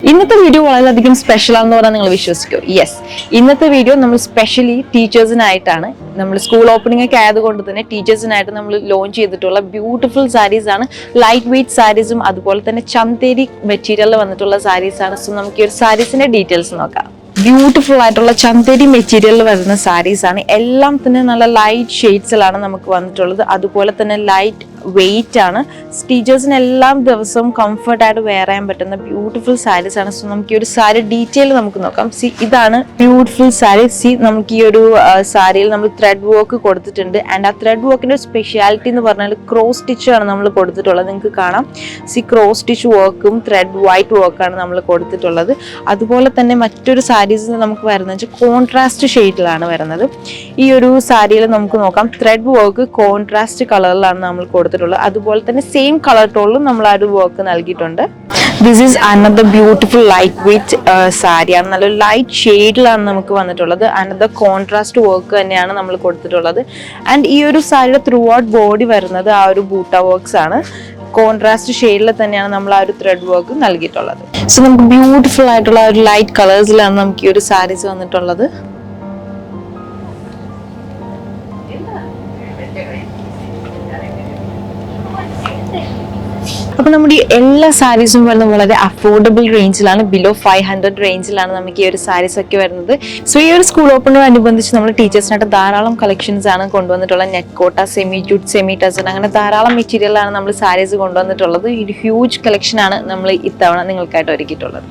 ഇന്നത്തെ വീഡിയോ വളരെയധികം സ്പെഷ്യൽ ആണെന്ന് പറഞ്ഞാൽ നിങ്ങൾ വിശ്വസിക്കോ? യെസ്, ഇന്നത്തെ വീഡിയോ നമ്മൾ സ്പെഷ്യലി ടീച്ചേഴ്സിനായിട്ടാണ്. നമ്മൾ സ്കൂൾ ഓപ്പണിംഗ് ഒക്കെ ആയതുകൊണ്ട് തന്നെ ടീച്ചേഴ്സിനായിട്ട് നമ്മൾ ലോഞ്ച് ചെയ്തിട്ടുള്ള ബ്യൂട്ടിഫുൾ സാരീസ് ആണ്. ലൈറ്റ് വെയ്റ്റ് സാരീസും അതുപോലെ തന്നെ ചന്തേരി മെറ്റീരിയലിൽ വന്നിട്ടുള്ള സാരീസ് ആണ്. സോ നമുക്ക് ഈ ഒരു സാരീസിന്റെ ഡീറ്റെയിൽസ് നോക്കാം. ബ്യൂട്ടിഫുൾ ആയിട്ടുള്ള ചന്തേരി മെറ്റീരിയലിൽ വരുന്ന സാരീസ് ആണ്. എല്ലാം തന്നെ നല്ല ലൈറ്റ് ഷെയ്ഡ്സിലാണ് നമുക്ക് വന്നിട്ടുള്ളത്. അതുപോലെ തന്നെ ലൈറ്റ് വെയിറ്റ് ആണ്. ടീച്ചേഴ്സിന് എല്ലാം ദിവസവും കംഫർട്ടായിട്ട് വെയർ ചെയ്യാൻ പറ്റുന്ന ബ്യൂട്ടിഫുൾ സാരീസ് ആണ്. സോ നമുക്ക് ഈ ഒരു സാരി ഡീറ്റെയിൽ നമുക്ക് നോക്കാം. സി, ഇതാണ് ബ്യൂട്ടിഫുൾ സാരി. സി, നമുക്ക് ഈ ഒരു സാരിയിൽ നമ്മൾ ത്രെഡ് വർക്ക് കൊടുത്തിട്ടുണ്ട്. ആൻഡ് ആ ത്രെഡ് വർക്കിന്റെ സ്പെഷ്യാലിറ്റി എന്ന് പറഞ്ഞാൽ ക്രോസ് സ്റ്റിച്ച് ആണ് നമ്മൾ കൊടുത്തിട്ടുള്ളത്. നിങ്ങൾക്ക് കാണാം, സി, ക്രോസ് സ്റ്റിച്ച് വർക്കും ത്രെഡ് വൈറ്റ് വർക്കാണ് നമ്മൾ കൊടുത്തിട്ടുള്ളത്. അതുപോലെ തന്നെ മറ്റൊരു സാരീസ് നമുക്ക് വരുന്നത് കോൺട്രാസ്റ്റ് ഷെയ്ഡിലാണ് വരുന്നത്. ഈ ഒരു സാരിയിൽ നമുക്ക് നോക്കാം, ത്രെഡ് വർക്ക് കോൺട്രാസ്റ്റ് കളറിലാണ് നമ്മൾ കൊടുത്തിട്ടുള്ളത്. അതുപോലെ തന്നെ സെയിം കളർ ടോണിലും നമ്മൾ ആ ഒരു വർക്ക് നൽകിയിട്ടുണ്ട്. This is another beautiful light weight സാരിയാണ്. നല്ല ലൈറ്റ് ഷെയ്ഡിലാണ് നമുക്ക് വന്നിട്ടുള്ളത്. അനദർ കോൺട്രാസ്റ്റ് വർക്ക് തന്നെയാണ് നമ്മൾ കൊടുത്തിട്ടുള്ളത്. ആൻഡ് ഈ ഒരു സാരിയുടെ ത്രൂ ഔട്ട് ബോഡി വരുന്നത് ആ ഒരു ബൂട്ട വർക്ക്സ് ആണ്. കോൺട്രാസ്റ്റ് ഷെയ്ഡിൽ തന്നെയാണ് നമ്മൾ ആ ഒരു ത്രെഡ് വർക്ക് നൽകിയിട്ടുള്ളത്. സോ നമുക്ക് ബ്യൂട്ടിഫുൾ ആയിട്ടുള്ള ഒരു ലൈറ്റ് കളേഴ്സിലാണ് നമുക്ക് ഈ ഒരു സാരീസ് വന്നിട്ടുള്ളത്. അപ്പൊ നമ്മുടെ ഈ എല്ലാ സാരീസും വരുന്നത് വളരെ അഫോർഡബിൾ റേഞ്ചിലാണ്. ബിലോ 500 റേഞ്ചിലാണ് നമുക്ക് ഈ ഒരു സാരീസ് ഒക്കെ വരുന്നത്. സോ ഈ ഒരു സ്കൂൾ ഓപ്പണിനോടനുബന്ധിച്ച് നമ്മൾ ടീച്ചേഴ്സിനായിട്ട് ധാരാളം കളക്ഷൻസ് ആണ് കൊണ്ടുവന്നിട്ടുള്ളത്. നെറ്റ് കോട്ട, സെമി ജൂട്ട്, സെമി ടസൺ, അങ്ങനെ ധാരാളം മെറ്റീരിയലാണ് നമ്മൾ സാരീസ് കൊണ്ടുവന്നിട്ടുള്ളത്. ഒരു ഹ്യൂജ് കളക്ഷൻ ആണ് നമ്മൾ ഇത്തവണ നിങ്ങൾക്കായിട്ട് ഒരുക്കിയിട്ടുള്ളത്.